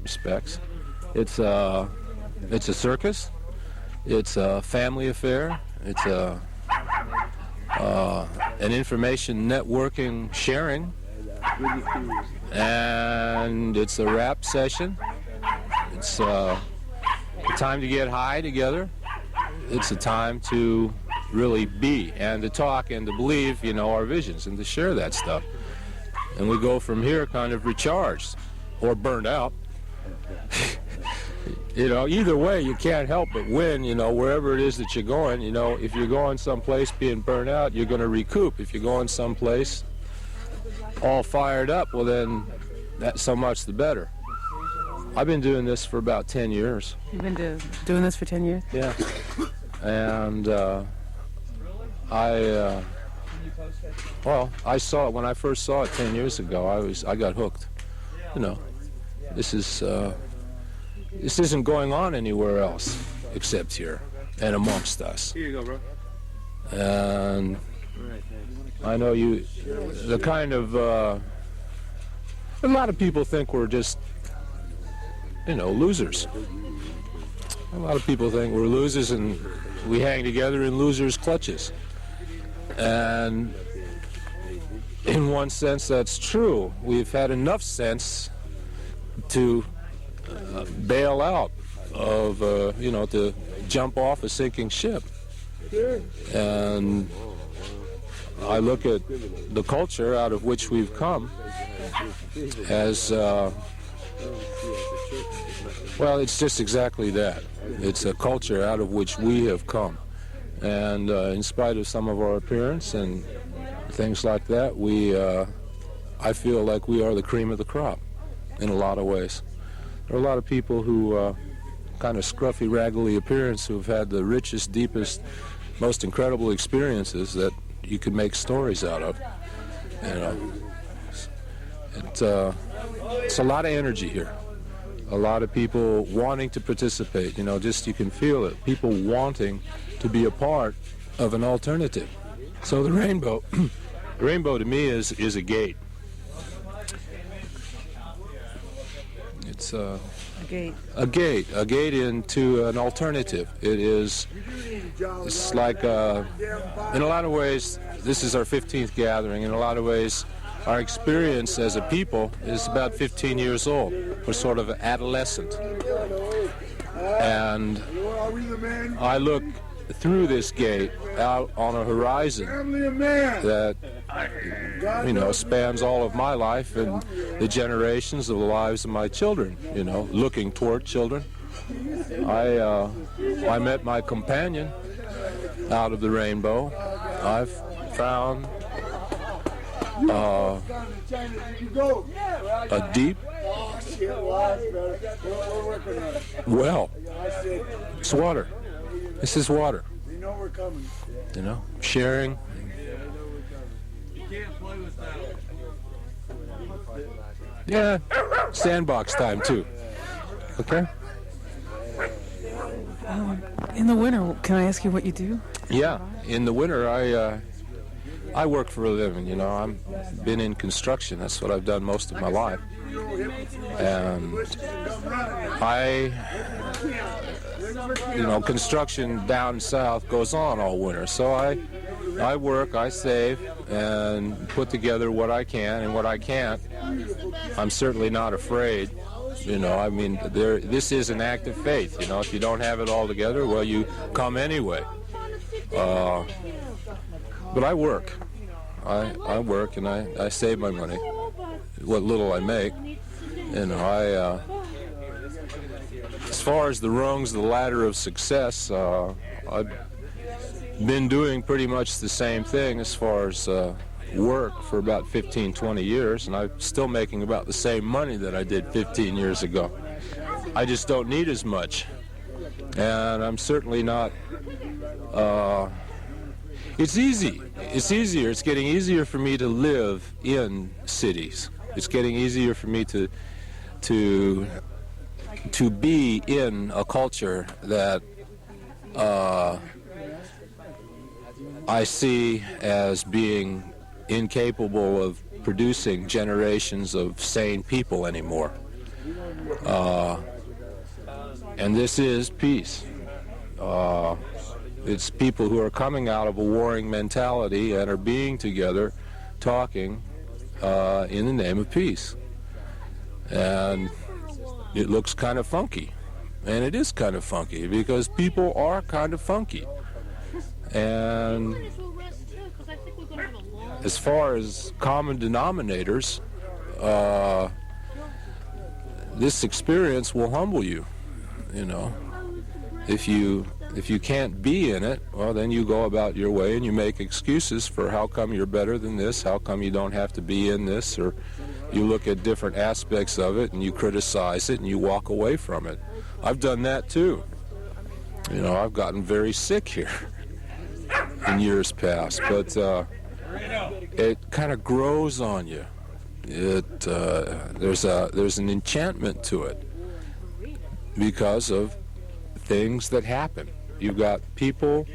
respects. It's a circus. It's a family affair. It's an information networking sharing, and it's a rap session. It's a time to get high together. It's a time to really be and to talk and to believe, our visions and to share that stuff. And we go from here kind of recharged or burned out. Either way, you can't help but win, wherever it is that you're going. If you're going someplace being burnt out, you're going to recoup. If you're going someplace all fired up, well, then that's so much the better. I've been doing this for about 10 years. You've been doing this for 10 years? Yeah. And I saw it when I first saw it 10 years ago. I got hooked. This isn't going on anywhere else except here and amongst us. Here you go, bro. And I know the kind of, a lot of people think we're just, losers. A lot of people think we're losers and we hang together in losers' clutches. And in one sense, that's true. We've had enough sense to bail out of, to jump off a sinking ship. And I look at the culture out of which we've come as, it's just exactly that. It's a culture out of which we have come. And in spite of some of our appearance and things like that, I feel like we are the cream of the crop in a lot of ways. There are a lot of people who, kind of scruffy, raggedy appearance, who've had the richest, deepest, most incredible experiences that you could make stories out of. It's a lot of energy here. A lot of people wanting to participate. You can feel it. People wanting to be a part of an alternative. So the rainbow, to me is a gate. It's a gate into an alternative. It's like, in a lot of ways, this is our 15th gathering. In a lot of ways, our experience as a people is about 15 years old. We're sort of adolescent. And I look through this gate out on a horizon that, spans all of my life and the generations of the lives of my children, looking toward children. I met my companion out of the rainbow. I've found a deep well. It's water. This is water. Sharing. Yeah, sandbox time too. Okay. In the winter, can I ask you what you do? Yeah, in the winter, I work for a living. I've been in construction. That's what I've done most of my life. And construction down south goes on all winter. So I work, I save, and put together what I can, and what I can't, I'm certainly not afraid. This is an act of faith. If you don't have it all together, well, you come anyway. But I work. I work and I save my money, what little I make. As far as the rungs of the ladder of success, I've been doing pretty much the same thing as far as work for about 15, 20 years, and I'm still making about the same money that I did 15 years ago. I just don't need as much. And I'm certainly not, it's easy. It's easier. It's getting easier for me to live in cities. It's getting easier for me to be in a culture that I see as being incapable of producing generations of sane people anymore. And this is peace. It's people who are coming out of a warring mentality and are being together, talking in the name of peace. And it looks kind of funky. And it is kind of funky because people are kind of funky. And as far as common denominators, this experience will humble you, you know. If you can't be in it, well, then you go about your way and you make excuses for how come you're better than this, how come you don't have to be in this, or you look at different aspects of it and you criticize it and you walk away from it. I've done that too. You know, I've gotten very sick here in years past, but it kind of grows on you. There's an enchantment to it because of things that happen. You've got people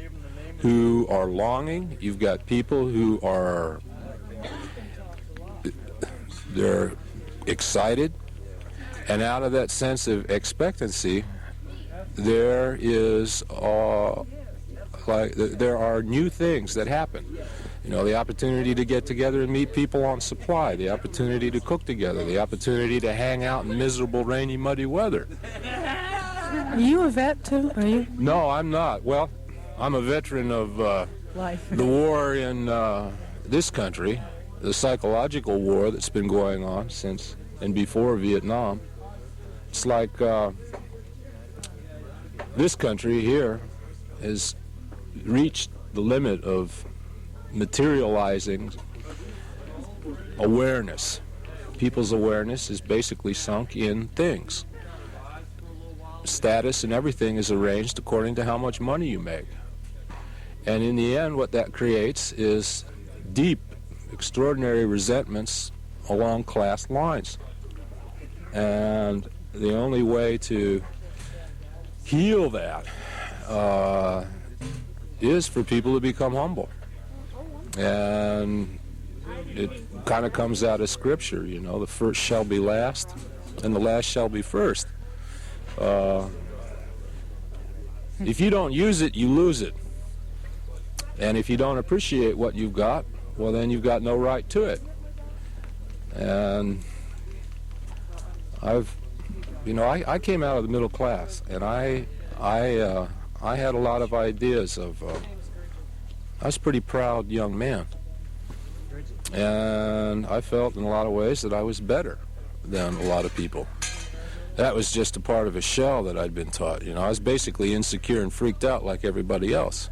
who are longing. You've got people who are they're excited, and out of that sense of expectancy, there is there are new things that happen. You know, the opportunity to get together and meet people on supply, the opportunity to cook together, the opportunity to hang out in miserable, rainy, muddy weather. Are you a vet too? Are you? No, I'm not. Well, I'm a veteran of Life. the war in this country, the psychological war that's been going on since and before Vietnam. It's like this country here has reached the limit of materializing awareness. People's awareness is basically sunk in things. Status and everything is arranged according to how much money you make. And in the end, what that creates is deep, extraordinary resentments along class lines. And the only way to heal that is for people to become humble. And it kind of comes out of Scripture, you know, the first shall be last, and the last shall be first. If you don't use it, you lose it. And if you don't appreciate what you've got, well, then you've got no right to it. And I came out of the middle class, and I had a lot of ideas of. I was a pretty proud young man, and I felt in a lot of ways that I was better than a lot of people. That was just a part of a shell that I'd been taught. You know, I was basically insecure and freaked out like everybody else.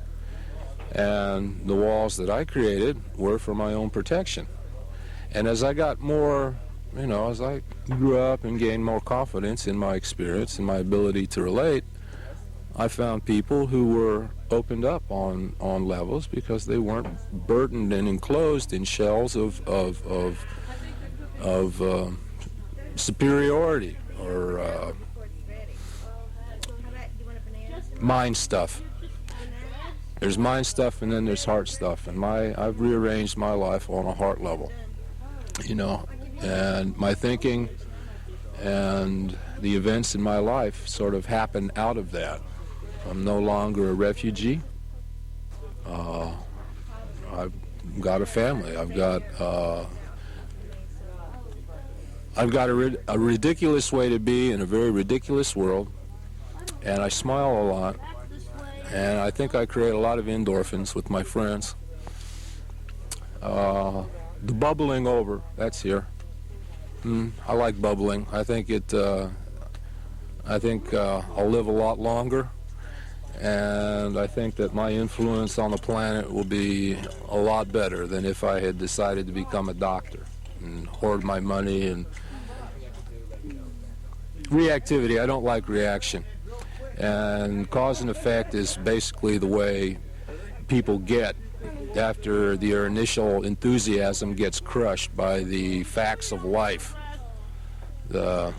And the walls that I created were for my own protection. And as I got more, you know, as I grew up and gained more confidence in my experience and my ability to relate, I found people who were opened up on levels because they weren't burdened and enclosed in shells of superiority or mind stuff. There's mind stuff and then there's heart stuff, and I've rearranged my life on a heart level, you know, and my thinking and the events in my life sort of happen out of that. I'm no longer a refugee. I've got a family. I've got a ridiculous way to be in a very ridiculous world, and I smile a lot, and I think I create a lot of endorphins with my friends. The bubbling over, that's here. I like bubbling. I think I'll live a lot longer. And I think that my influence on the planet will be a lot better than if I had decided to become a doctor and hoard my money and reactivity. I don't like reaction. And cause and effect is basically the way people get after their initial enthusiasm gets crushed by the facts of life, the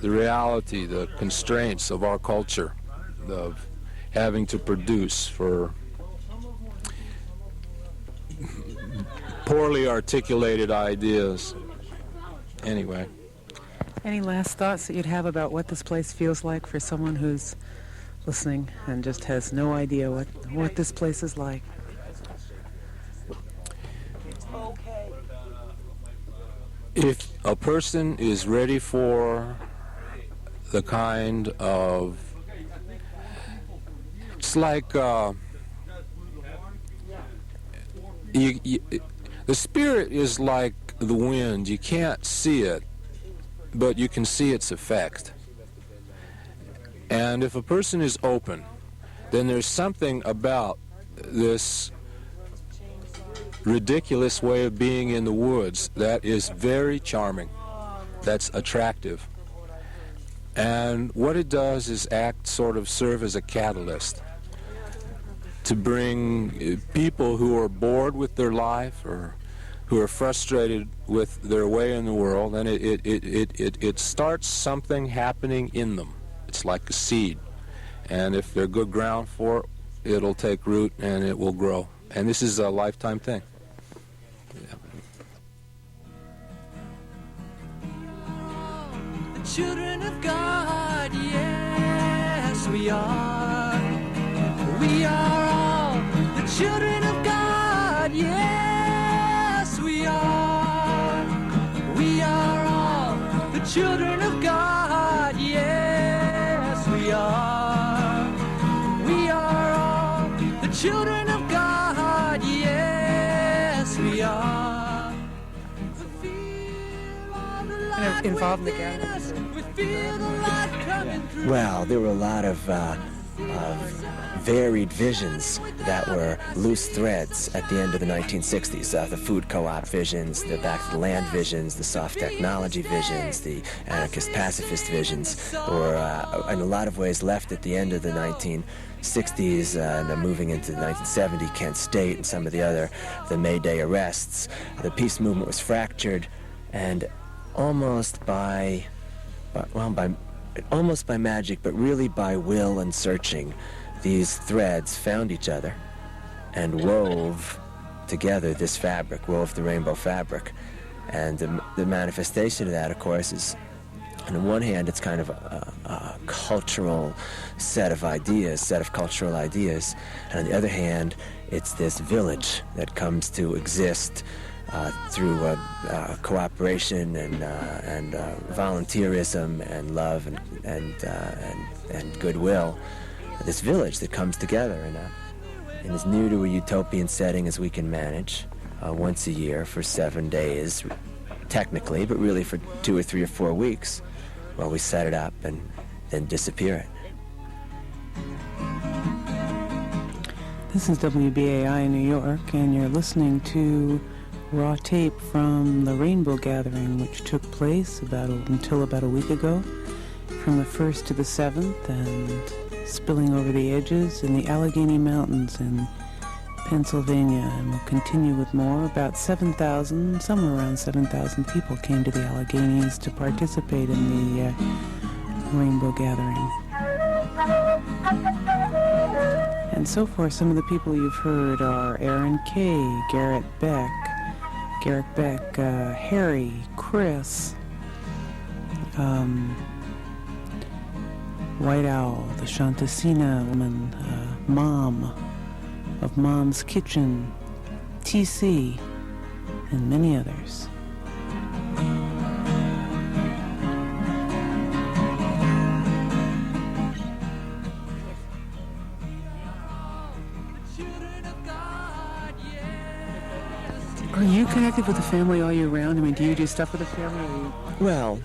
reality, the constraints of our culture, of having to produce for poorly articulated ideas. Anyway, Any last thoughts that you'd have about what this place feels like for someone who's listening and just has no idea what this place is like? If a person is ready for the kind of, it's like the spirit is like the wind. You can't see it, but you can see its effect. And if a person is open, then there's something about this ridiculous way of being in the woods that is very charming, that's attractive. And what it does is serve as a catalyst to bring people who are bored with their life or who are frustrated with their way in the world, and it starts something happening in them. It's like a seed, and if they're good ground for it, it'll take root and it will grow. And this is a lifetime thing. Children of God, yes, we are. We are all the children of God, yes, we are. We are all the children of God, yes, we are. We are all the children of God, yes, we are. Kind of involved in the gathering. Well, there were a lot of varied visions that were loose threads at the end of the 1960s. The food co-op visions, the back to the land visions, the soft technology visions, the anarchist pacifist visions were in a lot of ways left at the end of the 1960s and moving into 1970, Kent State and some of the May Day arrests. The peace movement was fractured, and almost by magic, but really by will and searching, these threads found each other and wove together this fabric, wove the rainbow fabric. And the manifestation of that, of course, is, on the one hand, it's kind of a cultural set of cultural ideas, and on the other hand, it's this village that comes to exist through cooperation and volunteerism and love and goodwill. This village that comes together in as near to a utopian setting as we can manage, once a year for 7 days, technically, but really for 2 or 3 or 4 weeks, while we set it up and then disappear it. This is WBAI in New York, and you're listening to raw tape from the Rainbow Gathering, which took place until about a week ago, from the 1st to the 7th, and spilling over the edges in the Allegheny Mountains in Pennsylvania, and we'll continue with more. About 7,000, somewhere around 7,000 people came to the Alleghenies to participate in the Rainbow Gathering. And so far, some of the people you've heard are Aaron Kay, Garrett Beck, Harry, Chris, White Owl, the Shantasina woman, Mom of Mom's Kitchen, TC, and many others. Are you connected with the family all year round? I mean, do you do stuff with the family? Well,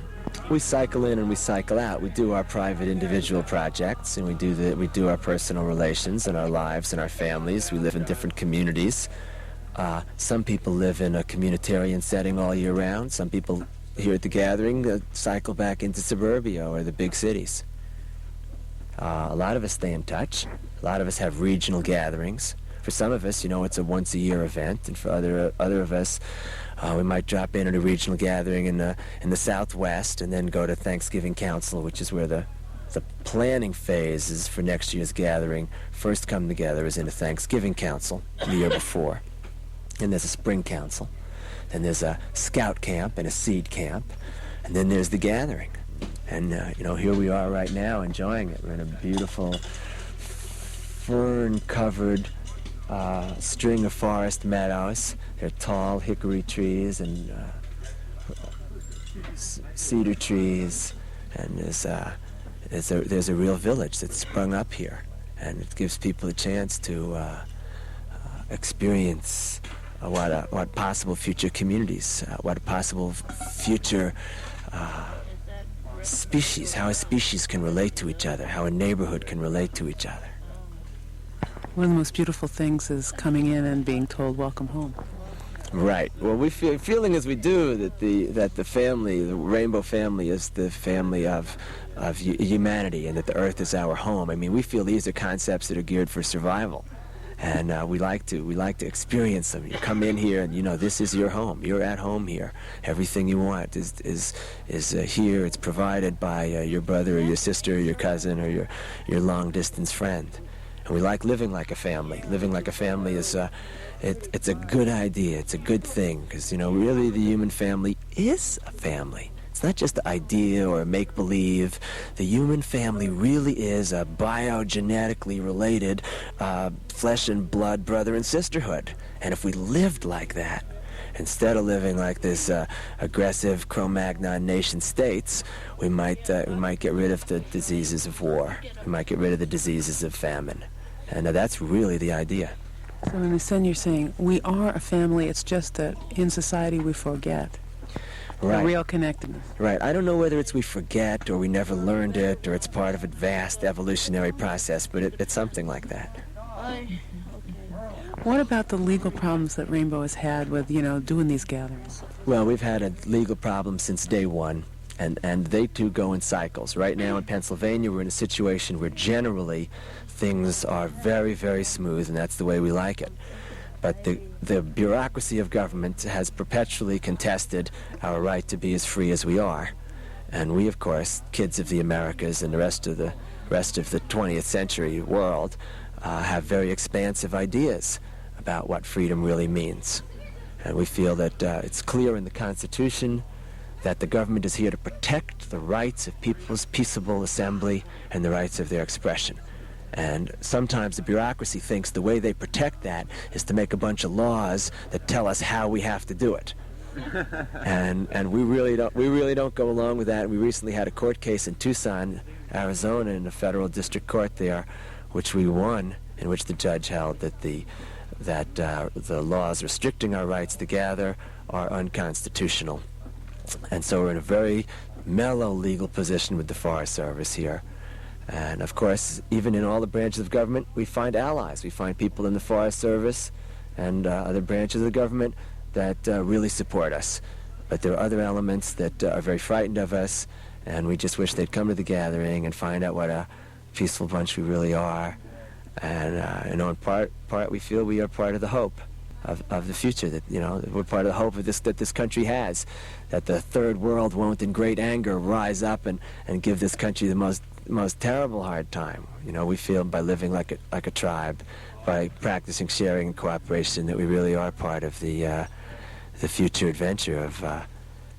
we cycle in and we cycle out. We do our private individual projects, and we do our personal relations and our lives and our families. We live in different communities. Some people live in a communitarian setting all year round. Some people here at the gathering cycle back into suburbia or the big cities. A lot of us stay in touch. A lot of us have regional gatherings. For some of us, it's a once-a-year event, and for other of us, we might drop in at a regional gathering in the Southwest, and then go to Thanksgiving Council, which is where the planning phases for next year's gathering first come together, is in a Thanksgiving Council the year before. And there's a Spring Council. Then there's a Scout Camp and a Seed Camp. And then there's the gathering. And, here we are right now enjoying it. We're in a beautiful fern-covered string of forest meadows. They're tall hickory trees and cedar trees. And there's a real village that's sprung up here. And it gives people a chance to experience what possible future communities, what possible future species, how a species can relate to each other, how a neighborhood can relate to each other. One of the most beautiful things is coming in and being told, welcome home. Right. Well, we feeling as we do that the family, the rainbow family, is the family of humanity, and that the earth is our home. I mean, we feel these are concepts that are geared for survival. And we like to experience them. You come in here, and this is your home. You're at home here. Everything you want is here. It's provided by your brother or your sister or your cousin or your long distance friend. And we like living like a family. Living like a family is it's a good idea. It's a good thing because really the human family is a family. It's not just an idea or a make-believe. The human family really is a biogenetically related flesh and blood brother and sisterhood. And if we lived like that, instead of living like this aggressive Cro-Magnon nation states, we might get rid of the diseases of war. We might get rid of the diseases of famine. And that's really the idea. So in a sense, you're saying we are a family. It's just that in society we forget. Right. The real connectedness. Right. I don't know whether it's we forget or we never learned it or it's part of a vast evolutionary process, but it's something like that. What about the legal problems that Rainbow has had with, doing these gatherings? Well, we've had a legal problem since day one, and they too go in cycles. Right now in Pennsylvania, we're in a situation where generally things are very, very smooth, and that's the way we like it. But the bureaucracy of government has perpetually contested our right to be as free as we are. And we, of course, kids of the Americas and the rest of the 20th century world, have very expansive ideas about what freedom really means. And we feel that it's clear in the Constitution that the government is here to protect the rights of people's peaceable assembly and the rights of their expression. And sometimes the bureaucracy thinks the way they protect that is to make a bunch of laws that tell us how we have to do it. and we really don't go along with that. We recently had a court case in Tucson, Arizona, in a federal district court there, which we won, in which the judge held that the laws restricting our rights to gather are unconstitutional. And so we're in a very mellow legal position with the Forest Service here. And of course, even in all the branches of government, we find allies. We find people in the Forest Service and other branches of the government that really support us. But there are other elements that are very frightened of us, and we just wish they'd come to the gathering and find out what a peaceful bunch we really are. And in part we feel we are part of the hope of the future, that we're part of the hope of that this country has, that the third world won't in great anger rise up and give this country the most terrible hard time. We feel by living like a tribe, by practicing sharing and cooperation, that we really are part of the future adventure of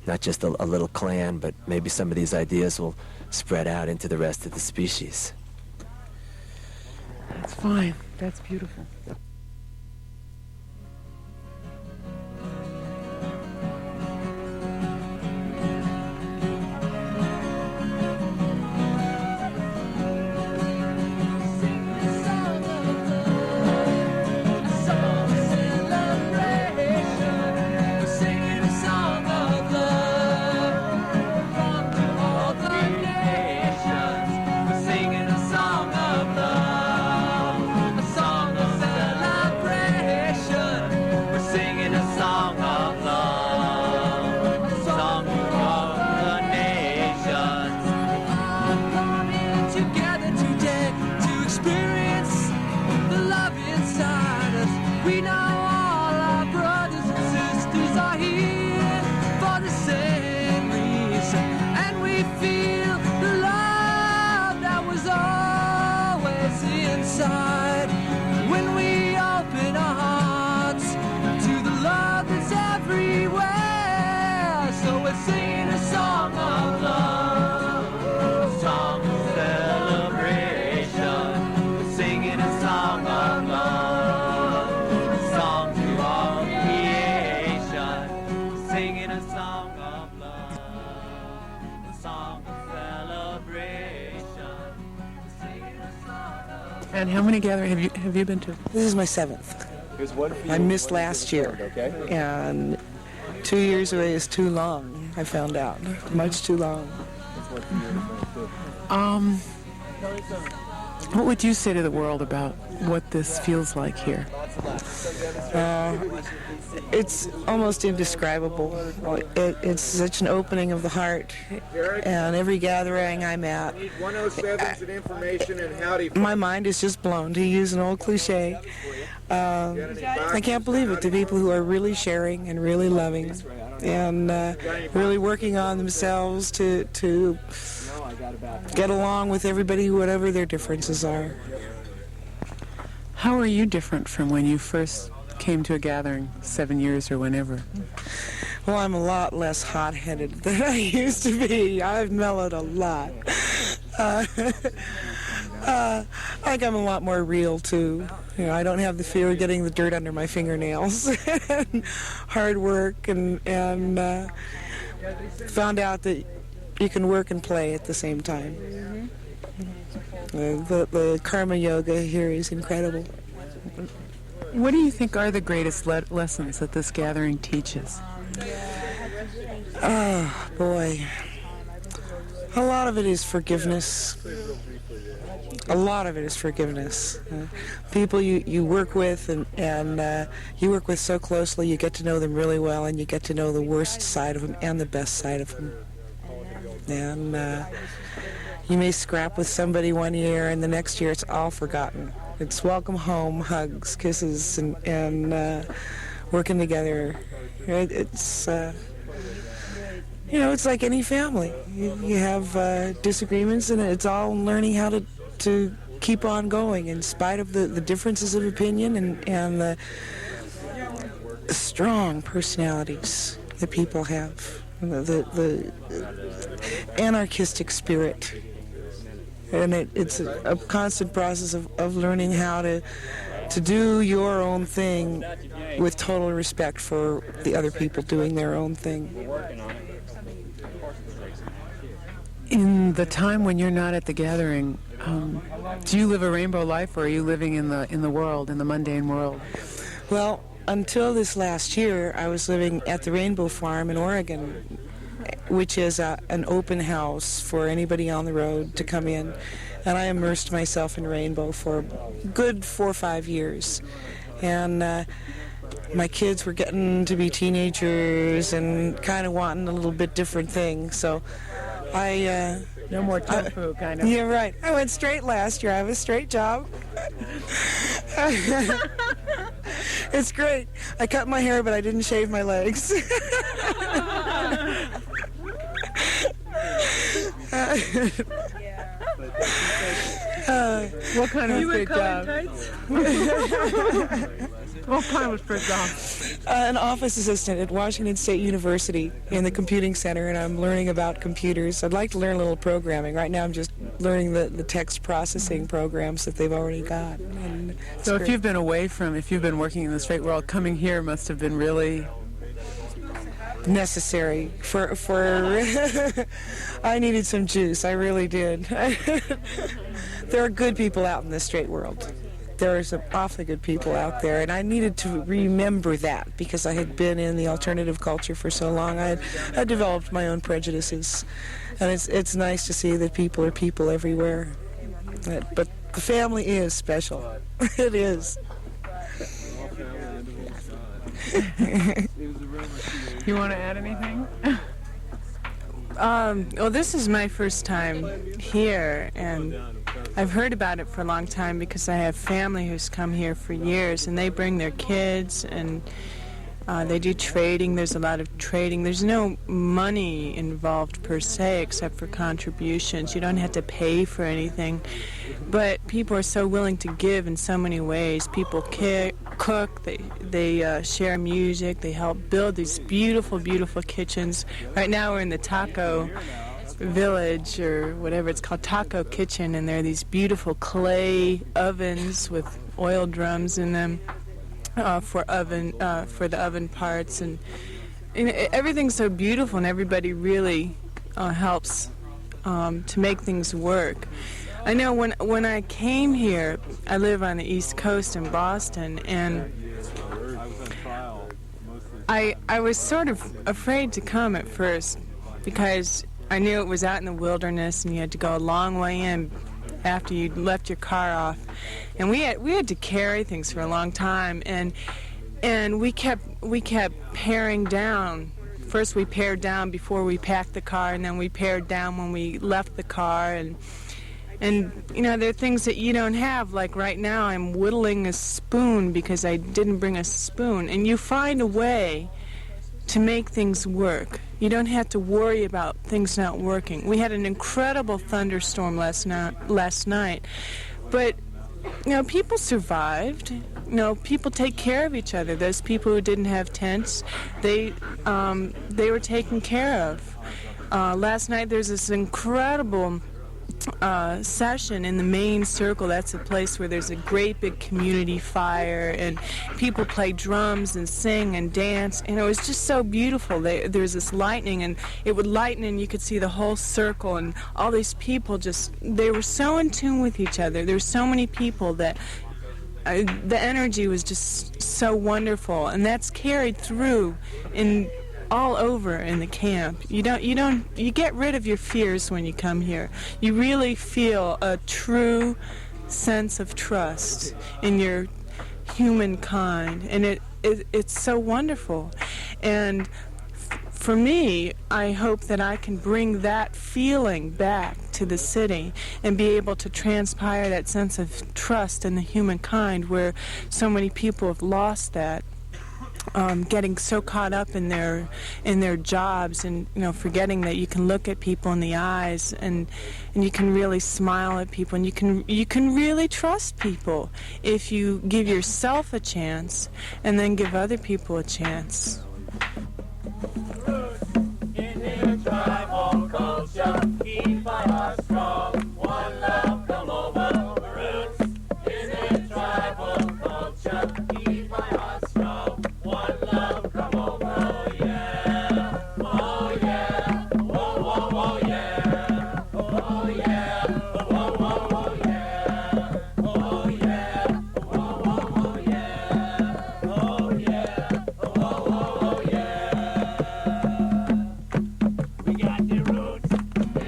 not just a little clan, but maybe some of these ideas will spread out into the rest of the species. That's fine. That's beautiful. Singing a song of love, a song of celebration. And how many gatherings have you been to? This is my 7th. I missed last year, and 2 years away is too long, I found out. Much too long. What would you say to the world about what this feels like here? It's almost indescribable. It's such an opening of the heart, and every gathering I'm at, my mind is just blown, to use an old cliche. I can't believe it, the people who are really sharing and really loving and really working on themselves to get along with everybody, whatever their differences are. How are you different from when you first came to a gathering 7 years or whenever? Well, I'm a lot less hot-headed than I used to be. I've mellowed a lot. I think I'm a lot more real, too. You know, I don't have the fear of getting the dirt under my fingernails. And hard work, and found out that you can work and play at the same time. The karma yoga here is incredible. What do you think are the greatest lessons that this gathering teaches? Oh, boy. A lot of it is forgiveness. A lot of it is forgiveness. People you work with and you work with so closely, you get to know them really well, and you get to know the worst side of them and the best side of them. And you may scrap with somebody one year, and the next year it's all forgotten. It's welcome home, hugs, kisses, and working together. It's it's like any family. You have disagreements, and it's all learning how to keep on going in spite of the differences of opinion and the strong personalities that people have, the anarchistic spirit. And it's a constant process of learning how to do your own thing with total respect for the other people doing their own thing. In the time when you're not at the gathering, do you live a rainbow life, or are you living in the world, in the mundane world? Well, until this last year, I was living at the Rainbow Farm in Oregon, which is an open house for anybody on the road to come in. And I immersed myself in rainbow for a good 4 or 5 years. And my kids were getting to be teenagers and kind of wanting a little bit different thing. So I... no more tofu, kind of. Yeah, right. I went straight last year. I have a straight job. It's great. I cut my hair, but I didn't shave my legs. What kind of straight job? What kind of straight job? An office assistant at Washington State University in the computing center, and I'm learning about computers. I'd like to learn a little programming. Right now I'm just learning the text processing programs that they've already got. And so great. if you've been working in the straight world, coming here must have been really necessary for I needed some juice. I really did. There are good people out in the straight world. There are some awfully good people out there, and I needed to remember that because I had been in the alternative culture for so long. I developed my own prejudices, and it's nice to see that people are people everywhere. But the family is special. It is. You want to add anything? Well, this is my first time here, and I've heard about it for a long time because I have family who's come here for years, and they bring their kids, and they do trading. There's a lot of trading. There's no money involved per se except for contributions. You don't have to pay for anything, but people are so willing to give in so many ways. People cook, they share music, they help build these beautiful, beautiful kitchens. Right now we're in the taco village, or whatever it's called, taco kitchen, and there are these beautiful clay ovens with oil drums in them for the oven parts, and everything's so beautiful, and everybody really helps to make things work. I know when I came here, I live on the East Coast in Boston, and I was sort of afraid to come at first because I knew it was out in the wilderness and you had to go a long way in after you'd left your car off. And we had to carry things for a long time, and we kept paring down. First we pared down before we packed the car, and then we pared down when we left the car, and you know, there are things that you don't have. Like right now I'm whittling a spoon because I didn't bring a spoon, and you find a way to make things work. You don't have to worry about things not working. We had an incredible thunderstorm last night, but you know, people survived. You know, people take care of each other. Those people who didn't have tents, they were taken care of. Last night there's this incredible session in the main circle. That's a place where there's a great big community fire, and people play drums and sing and dance, and it was just so beautiful. There was this lightning, and it would lighten, and you could see the whole circle, and all these people they were so in tune with each other. There were so many people that the energy was just so wonderful, and that's carried through in all over in the camp. You get rid of your fears when you come here. You really feel a true sense of trust in your humankind, and it's so wonderful. And for me, I hope that I can bring that feeling back to the city and be able to transpire that sense of trust in the humankind, where so many people have lost that. Getting so caught up in their jobs, and you know, forgetting that you can look at people in the eyes, and you can really smile at people, and you can really trust people if you give yourself a chance and then give other people a chance. In their tribal culture, keep my heart strong. One love, come over roots. In their tribal culture, keep my heart strong. One love, come over, oh yeah, oh yeah, oh, oh, oh yeah, oh yeah, oh, oh, oh yeah, oh yeah, oh, oh, oh yeah, oh yeah, oh, oh, oh yeah. We got the roots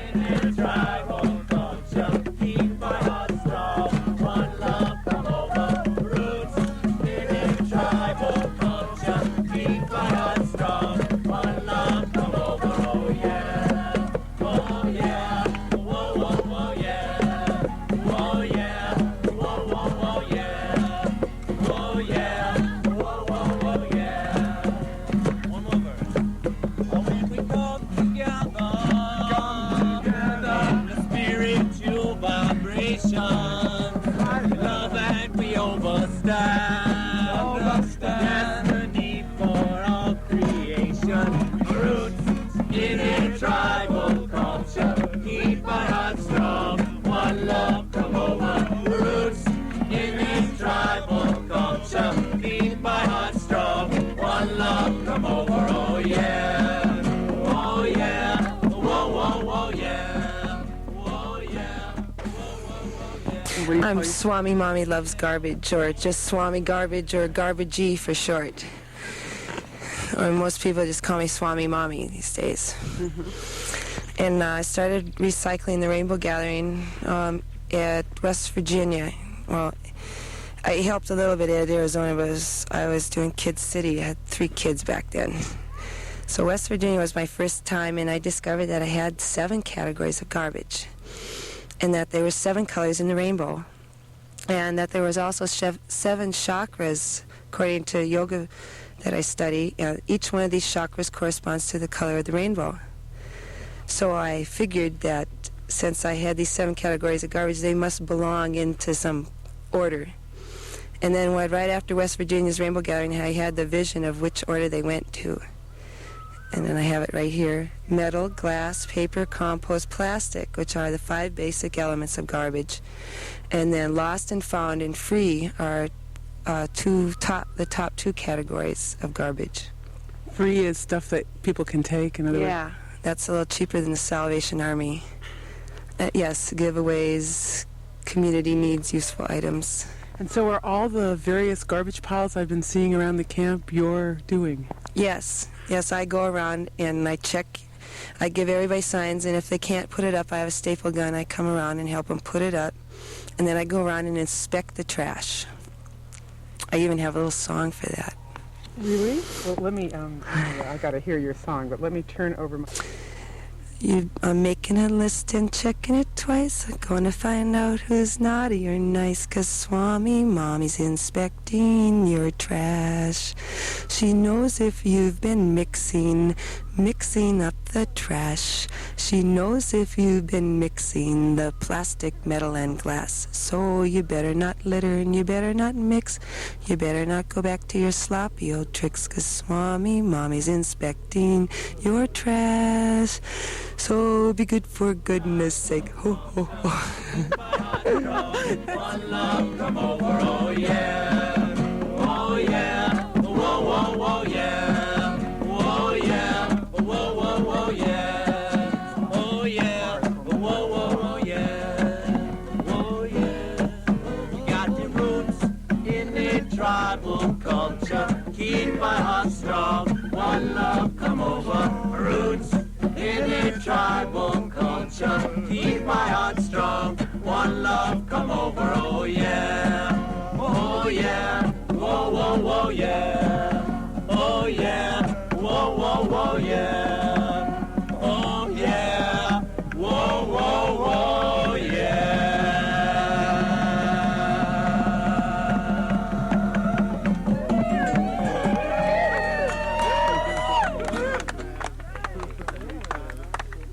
in their tribal culture, keep my heart strong. One love, come over, roots in their tribal culture, keep my heart strong. One love, come over, oh yeah, oh yeah, whoa, whoa, whoa, yeah, oh yeah, whoa, whoa, whoa, yeah, oh yeah, whoa, whoa, whoa, yeah. One more verse. Oh, when we come together, the spiritual vibration, love and we overstand. Destiny for all creation. Roots in a tribal culture. Keep my heart strong. One love, come over. Roots in a tribal culture. Keep my heart strong. One love, come over. Oh yeah. Oh yeah. Whoa, whoa, whoa, yeah. Whoa, yeah. Whoa, whoa, whoa, yeah. I'm Swami Mommy Loves Garbage, or just Swami Garbage, or Garbagey for short. Or most people just call me Swami Mommy these days. And I started recycling the Rainbow Gathering at West Virginia. Well, I helped a little bit at Arizona, but I was doing Kids City. I had 3 kids back then. So West Virginia was my first time, and I discovered that I had 7 categories of garbage, and that there were 7 colors in the rainbow, and that there was also 7 chakras, according to yoga that I study. Each one of these chakras corresponds to the color of the rainbow. So I figured that since I had these 7 categories of garbage, they must belong into some order. And then right after West Virginia's Rainbow Gathering, I had the vision of which order they went to. And then I have it right here: metal, glass, paper, compost, plastic, which are the 5 basic elements of garbage. And then lost and found and free are the top 2 categories of garbage. Free is stuff that people can take, in other words. Yeah, that's a little cheaper than the Salvation Army. Yes, giveaways, community needs useful items. And so are all the various garbage piles I've been seeing around the camp you're doing? Yes, I go around and I check. I give everybody signs, and if they can't put it up, I have a staple gun. I come around and help them put it up, and then I go around and inspect the trash. I even have a little song for that. Really? Well, let me, I gotta hear your song, but let me turn over my... I'm making a list and checking it twice. I'm going to find out who's naughty or nice, 'cause Swami Mommy's inspecting your trash. She knows if you've been mixing up the trash. She knows if you've been mixing the plastic, metal, and glass. So you better not litter and you better not mix. You better not go back to your sloppy old tricks, 'cause Swami Mommy's inspecting your trash. So be good for goodness sake. Ho, ho, ho. One love, come over, oh yeah. Oh yeah. Whoa, whoa, whoa, yeah. Whoa, yeah. Whoa, whoa, whoa, yeah. Oh yeah. Whoa, whoa, whoa, yeah. Oh yeah. You got the roots in the tribal culture. Keep my heart strong. One love, come over. Roots in the tribal culture, keep my heart strong. One love, come over, oh yeah. Oh yeah, whoa, whoa, whoa, yeah. Oh yeah, whoa, whoa, whoa, yeah. Oh yeah, whoa, whoa, whoa, yeah.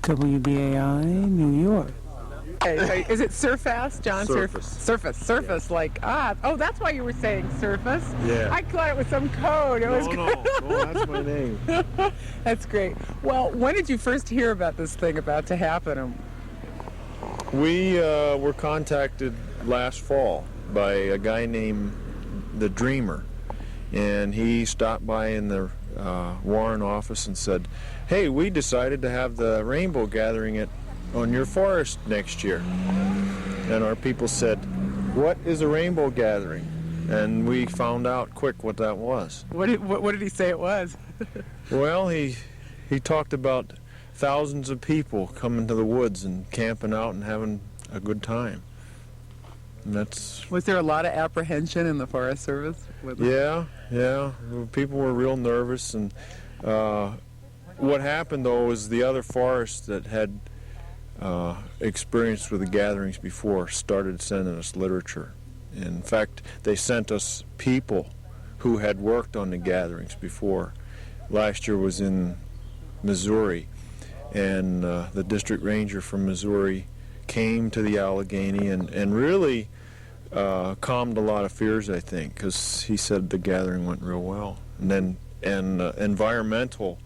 WBAI, New York. Hey, is it Surface, John? Surface. Surface, like, oh, that's why you were saying surface. Yeah. I thought it was some code. No, that's my name. That's great. Well, when did you first hear about this thing about to happen? We were contacted last fall by a guy named The Dreamer, and he stopped by in the Warren office and said, hey, we decided to have the rainbow gathering on your forest next year. And our people said, what is a rainbow gathering? And we found out quick what that was. What did he say it was? Well, he talked about thousands of people coming to the woods and camping out and having a good time. And that's... Was there a lot of apprehension in the Forest Service? Yeah. People were real nervous, and what happened, though, was the other forests that had experience with the gatherings before started sending us literature. In fact, they sent us people who had worked on the gatherings before. Last year was in Missouri, and the district ranger from Missouri came to the Allegheny and really calmed a lot of fears, I think, because he said the gathering went real well. And environmental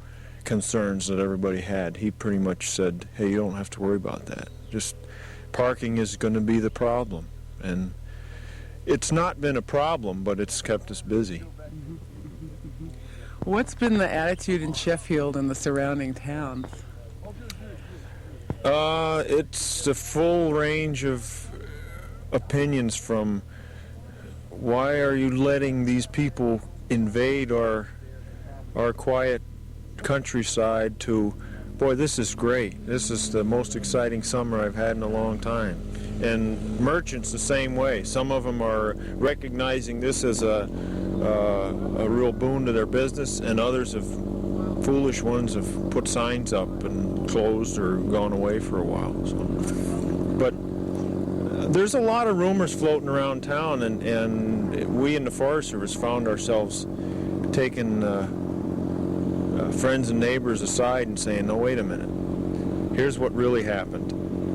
concerns that everybody had, he pretty much said, hey, you don't have to worry about that. Just parking is going to be the problem. And it's not been a problem, but it's kept us busy. What's been the attitude in Sheffield and the surrounding towns? It's a full range of opinions, from why are you letting these people invade our quiet countryside to, boy, this is great. This is the most exciting summer I've had in a long time. And merchants the same way. Some of them are recognizing this as a real boon to their business, and others have, foolish ones, have put signs up and closed or gone away for a while. So. But there's a lot of rumors floating around town, and we in the Forest Service found ourselves taking friends and neighbors aside and saying, no, wait a minute, here's what really happened.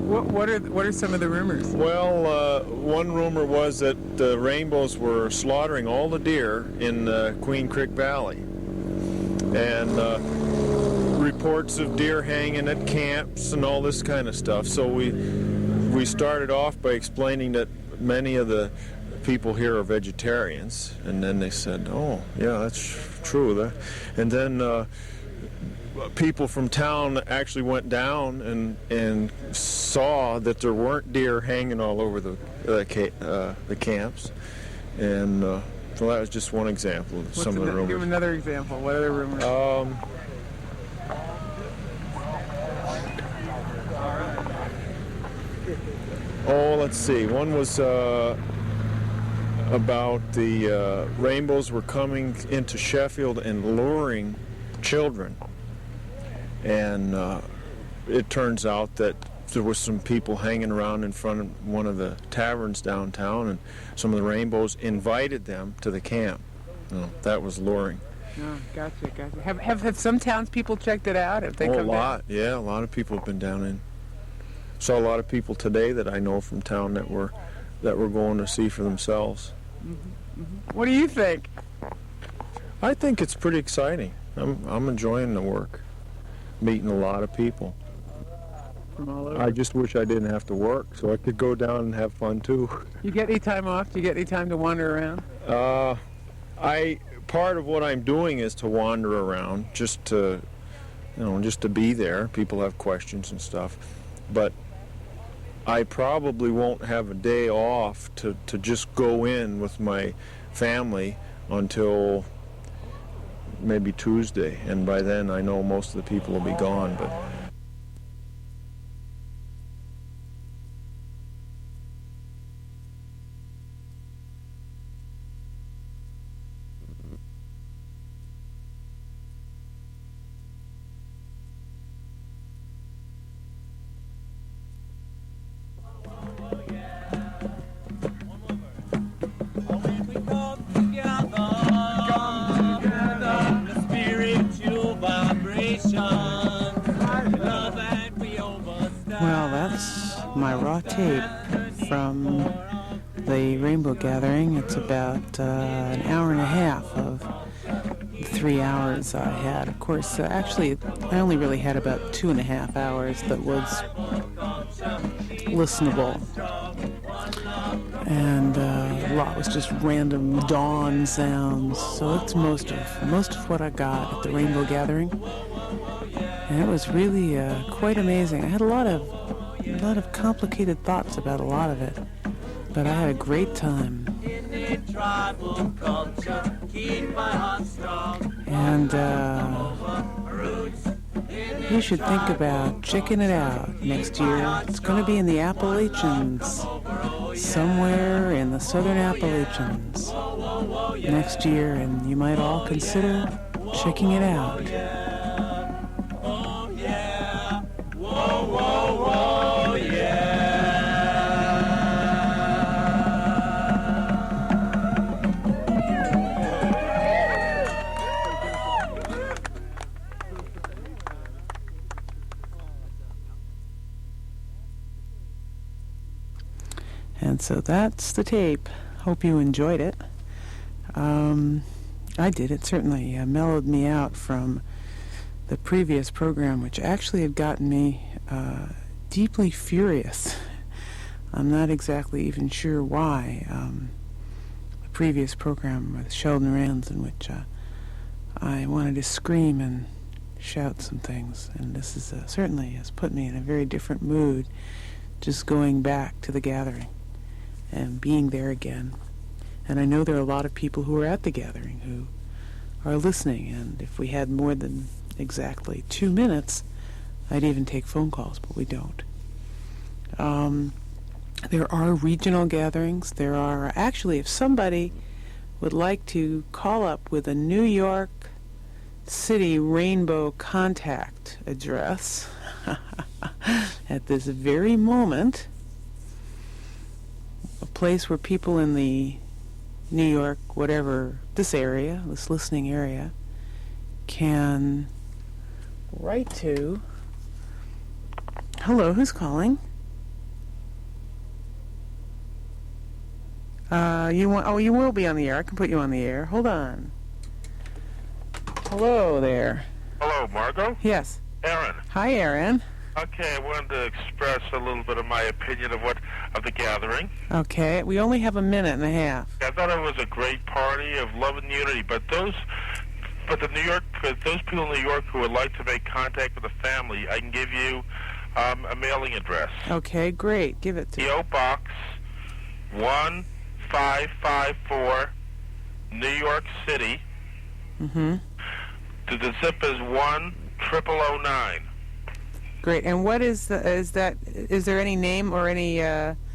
What are some of the rumors? Well, one rumor was that the rainbows were slaughtering all the deer in Queen Creek Valley, and reports of deer hanging at camps and all this kind of stuff. So we started off by explaining that many of the people here are vegetarians, and then they said, oh, yeah, that's true. And then people from town actually went down and saw that there weren't deer hanging all over the camps, and so that was just one example of some of the rumors. Give another example. What other rumors? Let's see. One was about the rainbows were coming into Sheffield and luring children. And it turns out that there were some people hanging around in front of one of the taverns downtown, and some of the rainbows invited them to the camp. That was luring. Oh, gotcha. Have some townspeople checked it out? Have they come a lot, down? yeah. A lot of people have been down in. Saw a lot of people today that I know from town that were going to see for themselves. Mm-hmm. What do you think? I think it's pretty exciting. I'm enjoying the work, meeting a lot of people. From all over? I just wish I didn't have to work, so I could go down and have fun too. You get any time off? Do you get any time to wander around? Part of what I'm doing is to wander around, just to be there. People have questions and stuff, but I probably won't have a day off to just go in with my family until maybe Tuesday, and by then I know most of the people will be gone. But Well, that's my raw tape from the Rainbow Gathering. It's about an hour and a half of the 3 hours I had. Of course, actually, I only really had about 2.5 hours that was listenable. And a lot was just random dawn sounds. So that's most of what I got at the Rainbow Gathering. And it was really quite amazing. I had a lot of complicated thoughts about a lot of it, but I had a great time. And you should think about checking it out next year. It's going to be in the Appalachians, somewhere in the southern Appalachians next year, and you might all consider checking it out. And so that's the tape. Hope you enjoyed it. I did. It certainly mellowed me out from the previous program, which actually had gotten me deeply furious. I'm not exactly even sure why. The previous program with Sheldon Rands, in which I wanted to scream and shout some things, and this is certainly has put me in a very different mood, just going back to the gathering and being there again. And I know there are a lot of people who are at the gathering who are listening, and if we had more than exactly 2 minutes, I'd even take phone calls, but we don't. There are regional gatherings. There are, actually, if somebody would like to call up with a New York City Rainbow contact address at this very moment, a place where people in the New York, whatever, this area, this listening area, can write to. Hello, who's calling? You will be on the air. I can put you on the air. Hold on. Hello there. Hello, Margot? Yes. Aaron. Hi, Aaron. Okay, I wanted to express a little bit of my opinion of the gathering. Okay, we only have a minute and a half. I thought it was a great party of love and unity, but those But those people in New York who would like to make contact with the family, I can give you a mailing address. Okay, great. Give it to me. P.O. Box 1554, New York City. Mm-hmm. The zip is 10009. Great. And what is there any name or any...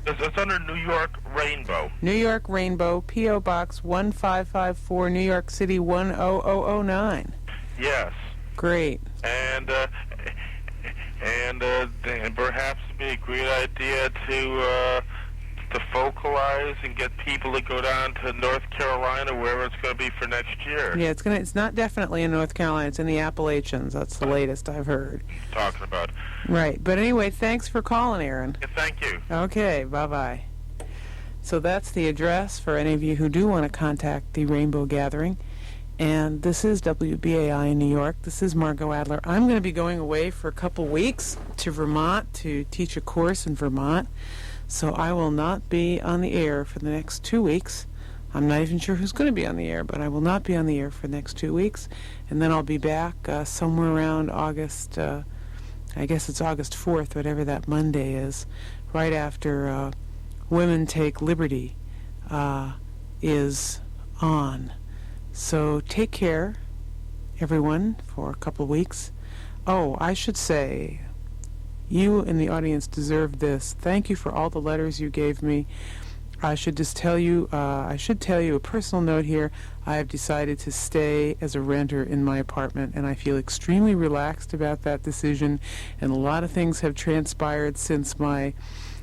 It's under New York Rainbow. New York Rainbow, P.O. Box 1554, New York City 10009. Yes. Great. And perhaps it'd be a great idea to focalize and get people to go down to North Carolina, wherever it's going to be for next year. Yeah, it's not definitely in North Carolina. It's in the Appalachians. That's the latest I've heard. Talking about. Right. But anyway, thanks for calling, Aaron. Yeah, thank you. Okay, bye-bye. So that's the address for any of you who do want to contact the Rainbow Gathering. And this is WBAI in New York. This is Margot Adler. I'm going to be going away for a couple weeks to Vermont to teach a course in Vermont. So I will not be on the air for the next 2 weeks. I'm not even sure who's going to be on the air, but I will not be on the air for the next 2 weeks. And then I'll be back somewhere around August, I guess it's August 4th, whatever that Monday is, right after Women Take Liberty is on. So take care, everyone, for a couple weeks. Oh, I should say, you in the audience deserve this. Thank you for all the letters you gave me. I should just tell you, a personal note here. I have decided to stay as a renter in my apartment, and I feel extremely relaxed about that decision. And a lot of things have transpired since my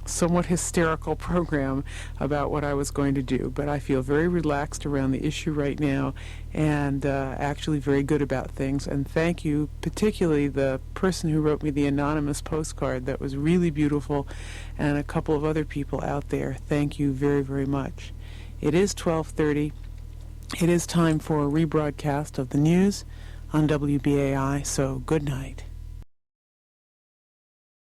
somewhat hysterical program about what I was going to do. But I feel very relaxed around the issue right now, and actually very good about things. And thank you, particularly the person who wrote me the anonymous postcard. That was really beautiful, and a couple of other people out there. Thank you very, very much. It is 12:30. It is time for a rebroadcast of the news on WBAI, so good night.